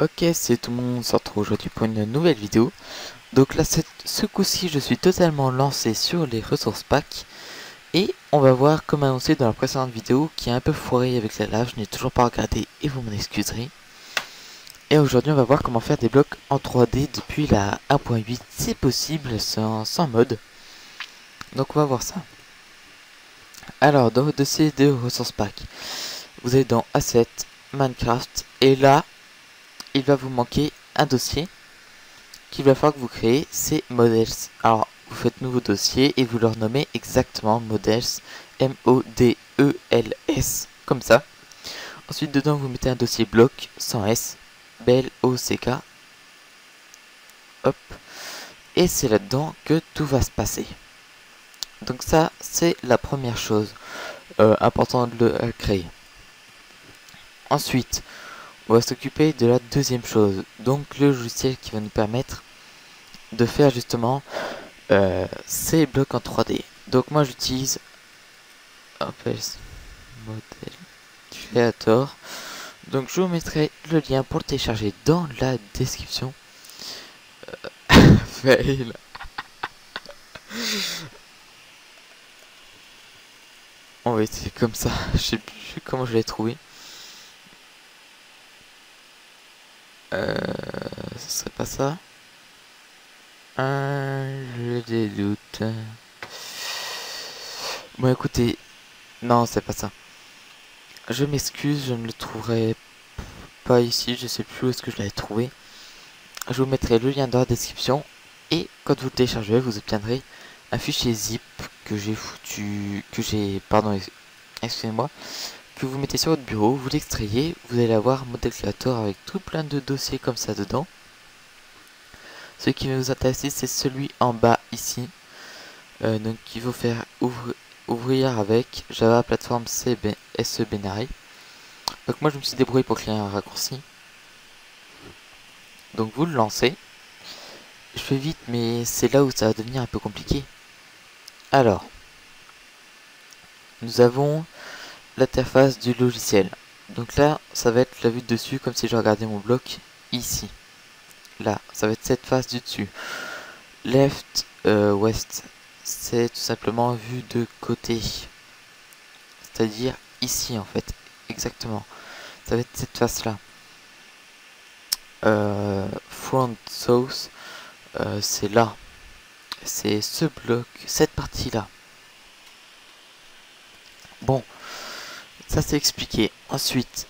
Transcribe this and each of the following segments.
Ok, c'est tout le monde, on se retrouve aujourd'hui pour une nouvelle vidéo. Donc là, ce coup-ci, je suis totalement lancé sur les ressources pack. Et on va voir, comme annoncé dans la précédente vidéo, qui est un peu foiré avec la lave, je n'ai toujours pas regardé et vous m'en excuserez. Et aujourd'hui, on va voir comment faire des blocs en 3D depuis la 1.8, c'est possible sans mode. Donc on va voir ça. Alors, dans votre dossier de ressources pack, vous allez dans Assets, Minecraft, et là, il va vous manquer un dossier qu'il va falloir que vous créez, c'est Models. Alors, vous faites nouveau dossier et vous leur nommez exactement Models, M-O-D-E-L-S, comme ça. Ensuite, dedans, vous mettez un dossier bloc, sans S, B-L-O-C-K. Hop. Et c'est là-dedans que tout va se passer. Donc ça, c'est la première chose importante de le créer. Ensuite, on va s'occuper de la deuxième chose, donc le logiciel qui va nous permettre de faire justement ces blocs en 3D. Donc moi j'utilise Model Creator. Donc je vous mettrai le lien pour le télécharger dans la description. Fail. On va essayer comme ça. Je sais plus comment je l'ai trouvé. Ce serait pas ça. Je des doutes. Bon écoutez, non c'est pas ça. Je m'excuse, je ne le trouverai pas ici. Je sais plus où est-ce que je l'avais trouvé. Je vous mettrai le lien dans la description. Et quand vous le téléchargerez, vous obtiendrez un fichier zip que j'ai excusez-moi, que vous mettez sur votre bureau, vous l'extrayez, vous allez avoir Model Creator avec tout plein de dossiers comme ça dedans. Ce qui va nous intéresser, c'est celui en bas ici. Donc il faut faire ouvrir avec Java Platform SE Binary. Donc moi je me suis débrouillé pour créer un raccourci. Donc vous le lancez. Je fais vite, mais c'est là où ça va devenir un peu compliqué. Alors, nous avons l'interface du logiciel. Donc là, ça va être la vue de dessus, comme si je regardais mon bloc ici. Là, ça va être cette face du dessus. Left, west, c'est tout simplement vue de côté. C'est-à-dire ici en fait, exactement. Ça va être cette face-là. Front, south, c'est là. C'est ce bloc, cette partie-là. Bon, ça c'est expliqué. Ensuite,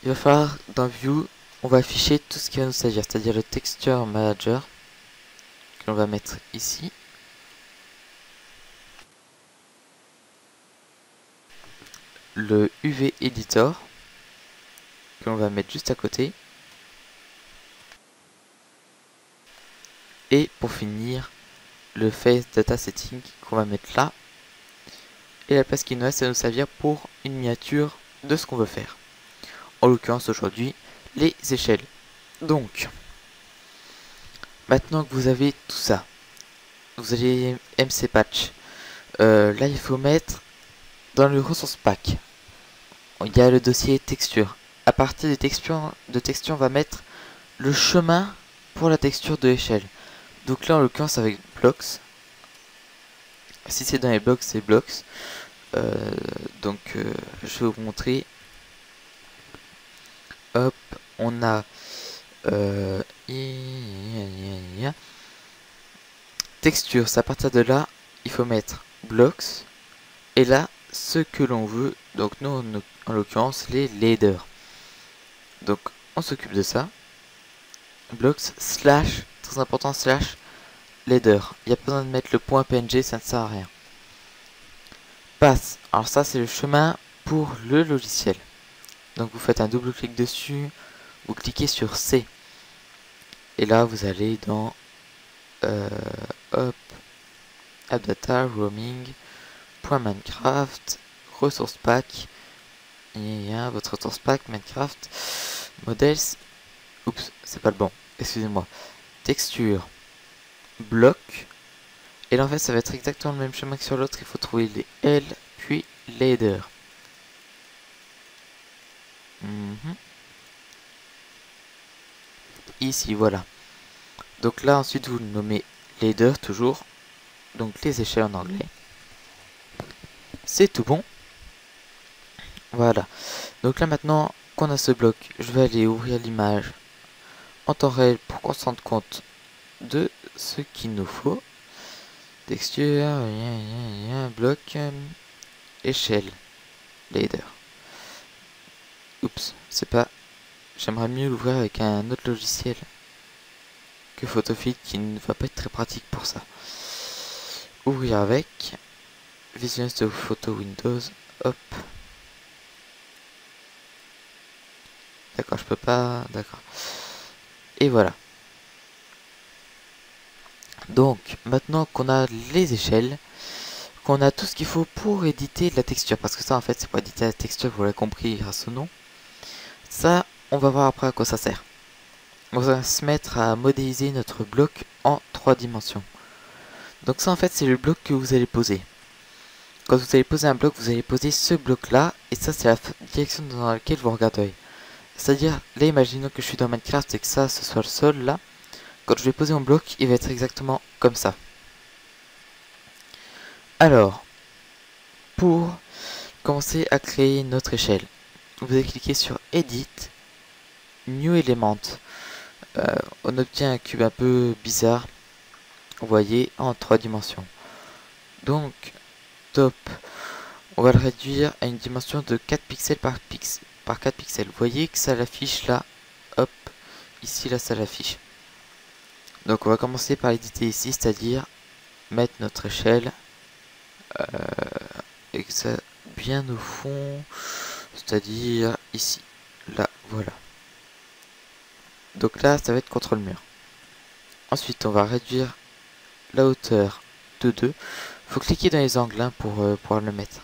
il va falloir dans View, on va afficher tout ce qui va nous s'agir, c'est-à-dire le Texture Manager, que l'on va mettre ici. Le UV Editor, que l'on va mettre juste à côté. Et pour finir, le Face Data Setting qu'on va mettre là. Et la place qui nous reste, ça va nous servir pour une miniature de ce qu'on veut faire. En l'occurrence aujourd'hui, les échelles. Donc, maintenant que vous avez tout ça, vous allez MC Patch. Là, il faut mettre dans le ressource pack. Il y a le dossier texture. À partir des textures, on va mettre le chemin pour la texture de l'échelle. Donc là, en l'occurrence, avec blocks. Si c'est dans les blocks, c'est blocks. Je vais vous montrer. Hop, on a texture. C'est à partir de là, il faut mettre blocks. Et là, ce que l'on veut. Donc nous, en l'occurrence, les laders. Donc on s'occupe de ça. Blocks slash, très important, slash ladder. Il n'y a pas besoin de mettre le point PNG, ça ne sert à rien. Passe. Alors ça, c'est le chemin pour le logiciel. Donc vous faites un double clic dessus, vous cliquez sur C. Et là, vous allez dans hop, App Data, Roaming, .minecraft, ressource pack. Et votre ressource pack, Minecraft, Models. Oups, c'est pas le bon. Excusez-moi. Texture, bloc. Et là, en fait, ça va être exactement le même chemin que sur l'autre. Il faut trouver les L, puis ladder. ici, voilà. Donc là ensuite vous le nommez ladder toujours, donc les échelles en anglais. C'est tout bon. Voilà. Donc là maintenant qu'on a ce bloc, je vais aller ouvrir l'image en temps réel pour qu'on se rende compte de ce qu'il nous faut. Texture, bloc, échelle, ladder. Oups, c'est pas... J'aimerais mieux l'ouvrir avec un autre logiciel que Photofit qui ne va pas être très pratique pour ça. Ouvrir avec Visual Studio Photo Windows, hop. D'accord, je peux pas... D'accord. Et voilà. Donc, maintenant qu'on a les échelles, qu'on a tout ce qu'il faut pour éditer la texture, parce que ça en fait c'est pour éditer la texture, vous l'avez compris grâce au nom. Ça, on va voir après à quoi ça sert. On va se mettre à modéliser notre bloc en 3 dimensions. Donc ça en fait c'est le bloc que vous allez poser. Quand vous allez poser un bloc, vous allez poser ce bloc là, et ça c'est la direction dans laquelle vous regarderez. C'est-à-dire, là imaginons que je suis dans Minecraft et que ça ce soit le sol là. Quand je vais poser mon bloc, il va être exactement comme ça. Alors, pour commencer à créer notre échelle, vous allez cliquer sur Edit, New Element. On obtient un cube un peu bizarre, vous voyez, en 3 dimensions. Donc, top, on va le réduire à une dimension de 4 pixels par 4 pixels. Vous voyez que ça l'affiche là, hop, ici là ça l'affiche. Donc on va commencer par éditer ici, c'est-à-dire mettre notre échelle et que ça bien au fond, c'est-à-dire ici, là, voilà. Donc là, ça va être contre le mur. Ensuite, on va réduire la hauteur de 2. Il faut cliquer dans les angles hein, pour pouvoir le mettre.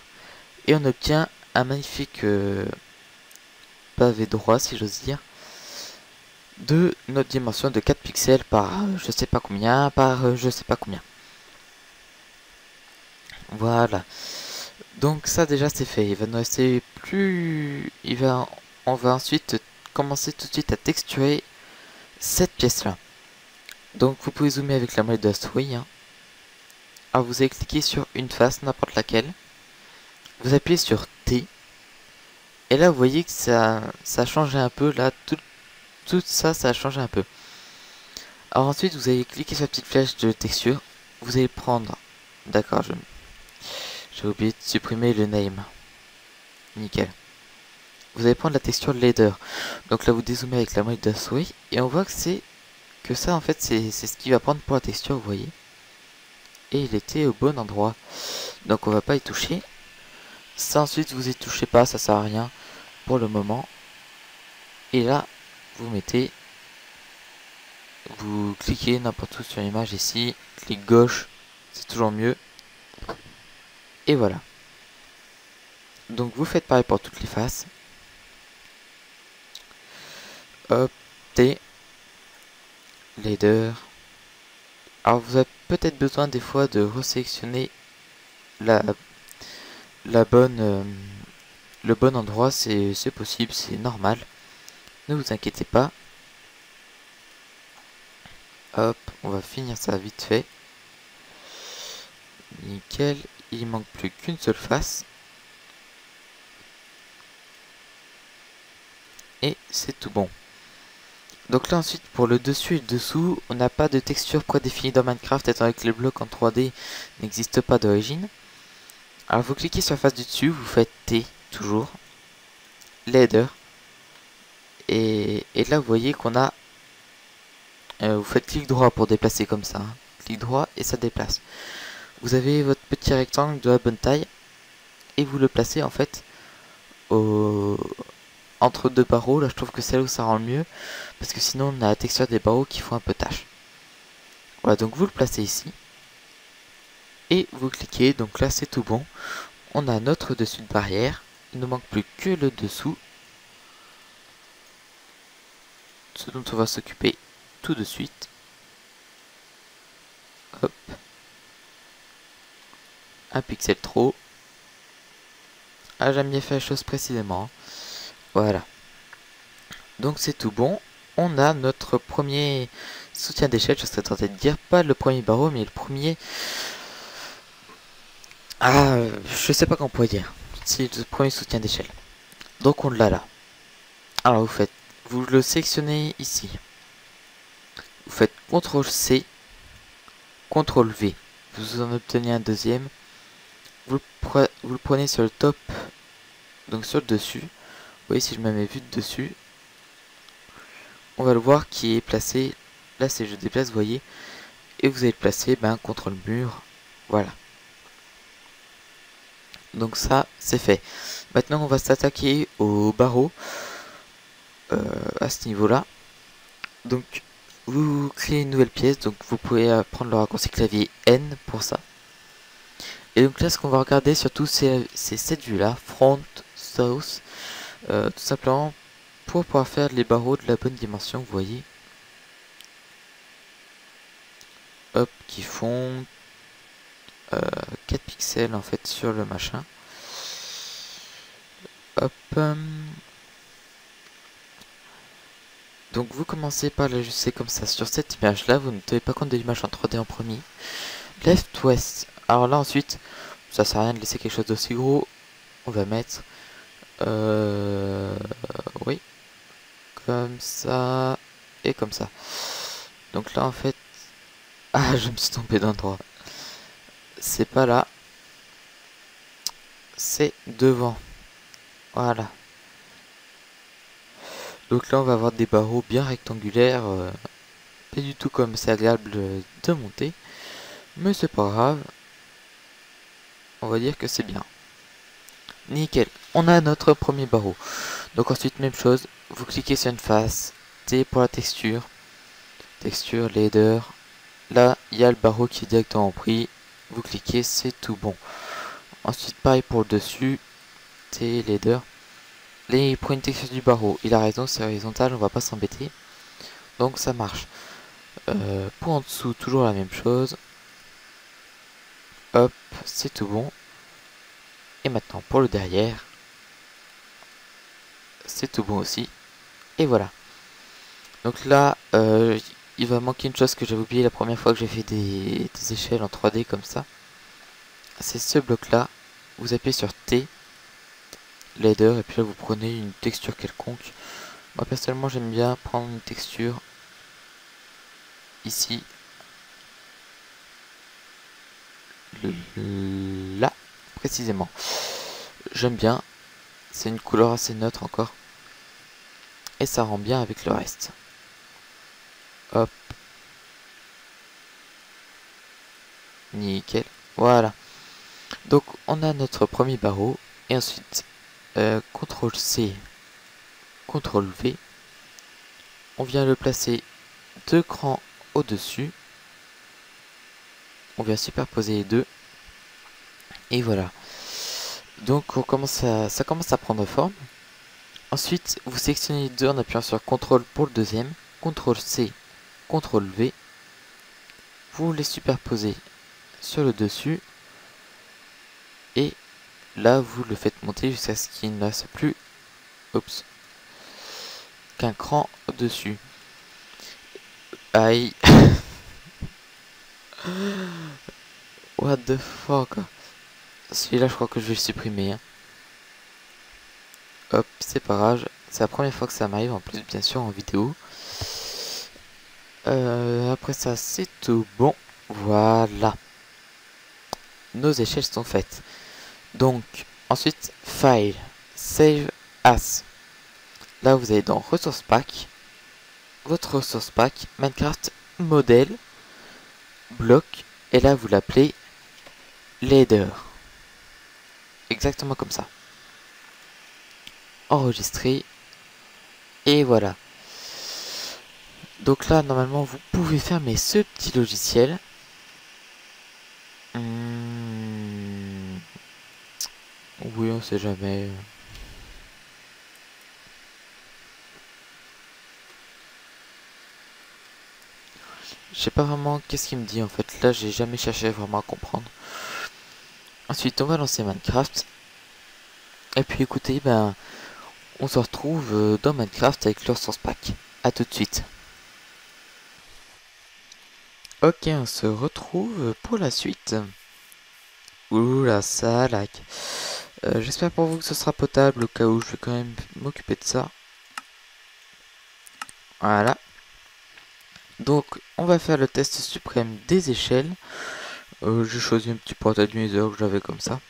Et on obtient un magnifique pavé droit, si j'ose dire, de notre dimension de 4 pixels par je sais pas combien, par je sais pas combien. Voilà. Donc ça déjà c'est fait. Il va nous rester plus... On va ensuite commencer tout de suite à texturer cette pièce-là. Donc vous pouvez zoomer avec la molette de la souris. Hein. Alors vous allez cliquer sur une face, n'importe laquelle. Vous appuyez sur T. Et là vous voyez que ça a changé un peu. Là, tout ça, ça a changé un peu. Alors ensuite vous allez cliquer sur la petite flèche de texture. Vous allez prendre... D'accord, j'ai oublié de supprimer le name. Nickel. Vous allez prendre la texture ladder. Donc là vous dézoomez avec la molette de la souris. Et on voit que ça en fait c'est ce qu'il va prendre pour la texture, vous voyez. Et il était au bon endroit. Donc on va pas y toucher. Ça ensuite vous y touchez pas, ça sert à rien pour le moment. Et là vous mettez, vous cliquez n'importe où sur l'image ici, clic gauche, c'est toujours mieux. Et voilà. Donc vous faites pareil pour toutes les faces. Hop, T, ladder. Alors vous avez peut-être besoin des fois de resélectionner la bonne, le bon endroit, c'est possible, c'est normal. Ne vous inquiétez pas. Hop, on va finir ça vite fait. Nickel, il manque plus qu'une seule face. Et c'est tout bon. Donc là ensuite pour le dessus et le dessous, on n'a pas de texture prédéfinie dans Minecraft étant donné que les blocs en 3D n'existent pas d'origine. Alors vous cliquez sur la face du dessus, vous faites T toujours, ladder, et là vous voyez qu'on a, vous faites clic droit pour déplacer comme ça, hein. Clic droit et ça déplace. Vous avez votre petit rectangle de la bonne taille et vous le placez en fait entre deux barreaux. Là je trouve que c'est là où ça rend le mieux parce que sinon on a la texture des barreaux qui font un peu tâche. Voilà, donc vous le placez ici et vous cliquez, donc là c'est tout bon. On a notre dessus de barrière, il ne manque plus que le dessous, ce dont on va s'occuper tout de suite. Hop, un pixel trop. Ah, j'aime bien faire les choses précisément. Voilà. Donc c'est tout bon. on a notre premier soutien d'échelle, je serais tenté de dire, pas le premier barreau, mais le premier... Ah, je sais pas comment on pourrait dire. C'est le premier soutien d'échelle. Donc on l'a là. Alors vous le sélectionnez ici. Vous faites CTRL-C, CTRL-V. Vous en obtenez un deuxième. Vous le prenez sur le top, donc sur le dessus. Vous voyez, si je me mets vue de dessus, on va le voir qui est placé. Là, c'est je déplace, vous voyez. Et vous allez le placer contre le mur. Voilà. Donc ça, c'est fait. Maintenant, on va s'attaquer au barreau à ce niveau-là. Donc, vous créez une nouvelle pièce. Donc, vous pouvez prendre le raccourci clavier N pour ça. Et donc là, ce qu'on va regarder surtout, c'est cette vue-là, front, south, tout simplement pour pouvoir faire les barreaux de la bonne dimension, vous voyez. Hop, qui font 4 pixels en fait sur le machin. Hop. Donc vous commencez par l'ajuster comme ça sur cette image là, vous ne tenez pas compte de l'image en 3D en premier. Left, west. Alors là ensuite, ça sert à rien de laisser quelque chose d'aussi gros. On va mettre oui, comme ça et comme ça. Donc là en fait, ah, je me suis trompé d'endroit. C'est pas là, c'est devant. Voilà. Donc là on va avoir des barreaux bien rectangulaires, pas du tout comme c'est agréable de monter, mais c'est pas grave. On va dire que c'est bien. Nickel, on a notre premier barreau. Donc ensuite même chose, vous cliquez sur une face, T pour la texture, texture, ladder. Là il y a le barreau qui est directement pris, vous cliquez, c'est tout bon. Ensuite pareil pour le dessus, T, ladder. Là il prend une texture du barreau, il a raison, c'est horizontal, on va pas s'embêter. Donc ça marche. Pour en dessous, toujours la même chose. Hop, c'est tout bon. Et maintenant pour le derrière, c'est tout bon aussi. Et voilà. Donc là, il va manquer une chose que j'avais oublié la première fois que j'ai fait des échelles en 3D comme ça. C'est ce bloc là. Vous appuyez sur T, ladder, et puis là vous prenez une texture quelconque. Moi personnellement j'aime bien prendre une texture ici. Là, précisément. J'aime bien. C'est une couleur assez neutre encore. Et ça rend bien avec le reste. Hop. Nickel. Voilà. Donc on a notre premier barreau. Et ensuite, CTRL-C, CTRL-V. On vient le placer 2 crans au-dessus. On vient superposer les deux. Et voilà. Donc ça commence à prendre forme. Ensuite, vous sélectionnez les deux en appuyant sur CTRL pour le deuxième. CTRL-C, CTRL-V. Vous les superposez sur le dessus. Et là, vous le faites monter jusqu'à ce qu'il ne reste plus qu'un cran au-dessus. Aïe. What the fuck. Celui-là, je crois que je vais le supprimer. Hein. Hop, c'est pas grave. C'est la première fois que ça m'arrive, en plus, bien sûr, en vidéo. Après ça, c'est tout bon. Voilà. Nos échelles sont faites. Donc, ensuite, File, Save As. Là, vous allez dans Ressources Pack. Votre ressource pack, Minecraft Model, Bloc. Et là, vous l'appelez Ladder. Exactement comme ça. Enregistrer. Et voilà. Donc là, normalement, vous pouvez fermer ce petit logiciel. Oui, on sait jamais. Je sais pas vraiment qu'est-ce qu'il me dit en fait. Là, j'ai jamais cherché vraiment à comprendre. Ensuite, on va lancer Minecraft. Et puis écoutez, on se retrouve dans Minecraft avec le ressource pack. à tout de suite. Ok, on se retrouve pour la suite. Ouh là, ça lag. J'espère pour vous que ce sera potable, au cas où je vais quand même m'occuper de ça. Voilà. Donc, on va faire le test suprême des échelles. J'ai choisi un petit porte-adviseur que j'avais comme ça.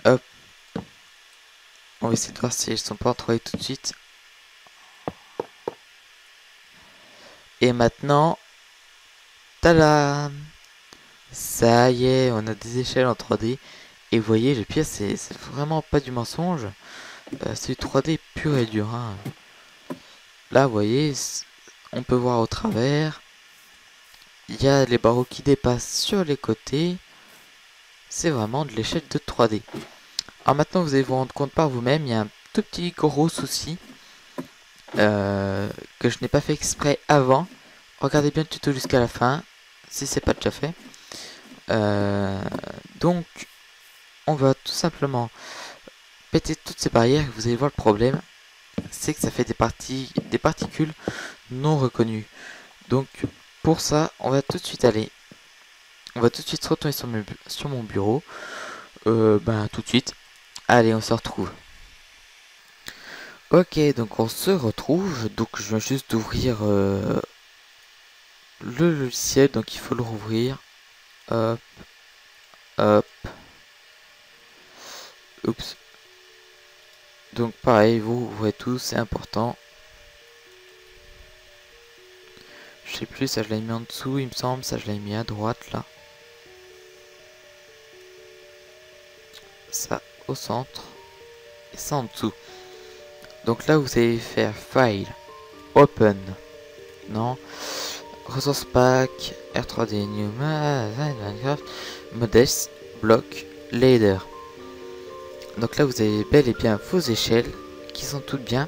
Hop. On va essayer de voir si elles sont pas entrouvées tout de suite. Et maintenant, tada! Ça y est, on a des échelles en 3D. Et vous voyez, le pire, c'est vraiment pas du mensonge. C'est du 3D pur et dur. Hein. Là, vous voyez, on peut voir au travers. Il y a les barreaux qui dépassent sur les côtés. C'est vraiment de l'échelle de 3D. Alors maintenant, vous allez vous rendre compte par vous-même, il y a un tout petit gros souci que je n'ai pas fait exprès avant. Regardez bien le tuto jusqu'à la fin, si c'est pas déjà fait. Donc, on va tout simplement péter toutes ces barrières. Vous allez voir le problème, c'est que ça fait des particules non reconnues. Donc, pour ça, on va tout de suite se retourner sur mon bureau. Tout de suite. Allez, on se retrouve. Ok, donc on se retrouve. Donc je viens juste d'ouvrir le logiciel, donc il faut le rouvrir. Hop, hop. Oups. Donc pareil, vous ouvrez tout, c'est important. Je sais plus, ça je l'ai mis en dessous, il me semble, ça je l'ai mis à droite là. Ça au centre et ça en dessous. Donc là vous allez faire File, Open, non, Resource Pack, R3D New Minecraft, Modest, Block, Ladder. Donc là vous avez bel et bien vos échelles qui sont toutes bien.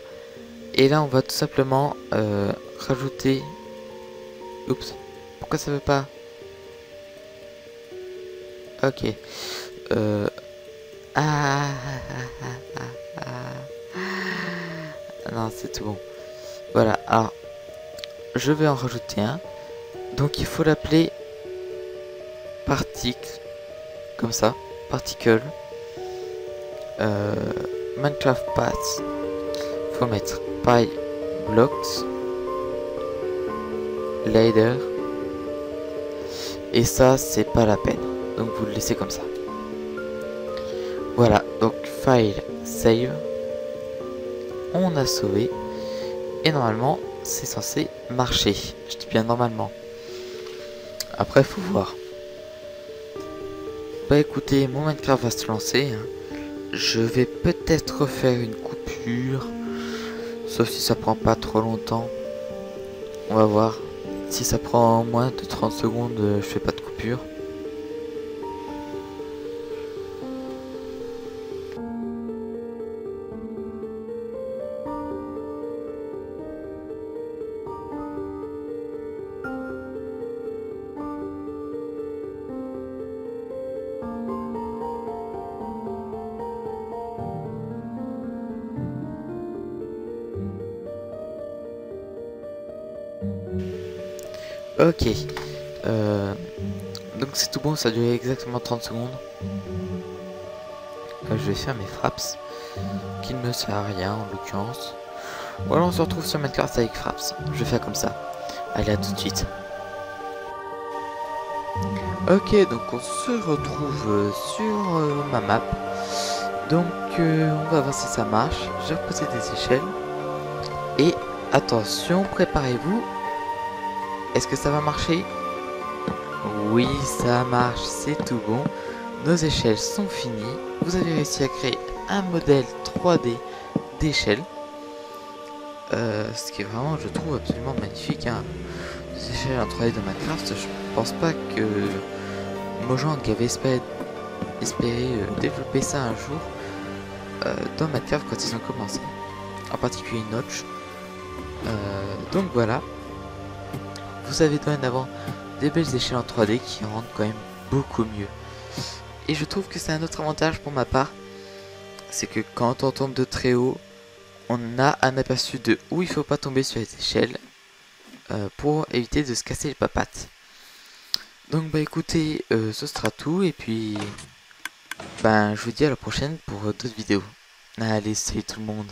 Et là on va tout simplement rajouter... Oups, pourquoi ça veut pas? Ok. Non, c'est tout bon. Voilà, alors je vais en rajouter un. Donc il faut l'appeler particle, comme ça, particle. Minecraft Path. Faut mettre Py Blocks Ladder. Et ça, c'est pas la peine. Donc vous le laissez comme ça. Voilà, donc File, Save. On a sauvé. Et normalement, c'est censé marcher. Je dis bien normalement. Après, faut voir. Bah écoutez, mon Minecraft va se lancer. Hein. Je vais peut-être refaire une coupure. Sauf si ça prend pas trop longtemps. On va voir. Si ça prend moins de 30 secondes, je fais pas de coupure. Ok. Donc c'est tout bon, ça a duré exactement 30 secondes. Je vais faire mes fraps, qui ne me sert à rien en l'occurrence. Voilà, on se retrouve sur Minecraft avec fraps. Je vais faire comme ça. Allez, à tout de suite. Ok, donc on se retrouve sur ma map. Donc on va voir si ça marche. J'ai reposé des échelles. Et attention, préparez-vous. Est-ce que ça va marcher? Oui, ça marche, c'est tout bon. Nos échelles sont finies. Vous avez réussi à créer un modèle 3D d'échelle. Ce qui est vraiment, je trouve, absolument magnifique. Hein. Des échelles en 3D de Minecraft, je pense pas que Mojang avait espéré développer ça un jour dans Minecraft quand ils ont commencé. En particulier Notch. Donc voilà. Vous avez dorénavant des belles échelles en 3D qui rendent quand même beaucoup mieux. Et je trouve que c'est un autre avantage pour ma part. C'est que quand on tombe de très haut, on a un aperçu de où il faut pas tomber sur les échelles pour éviter de se casser les papates. Donc bah écoutez, ce sera tout et puis ben je vous dis à la prochaine pour d'autres vidéos. Allez, salut tout le monde.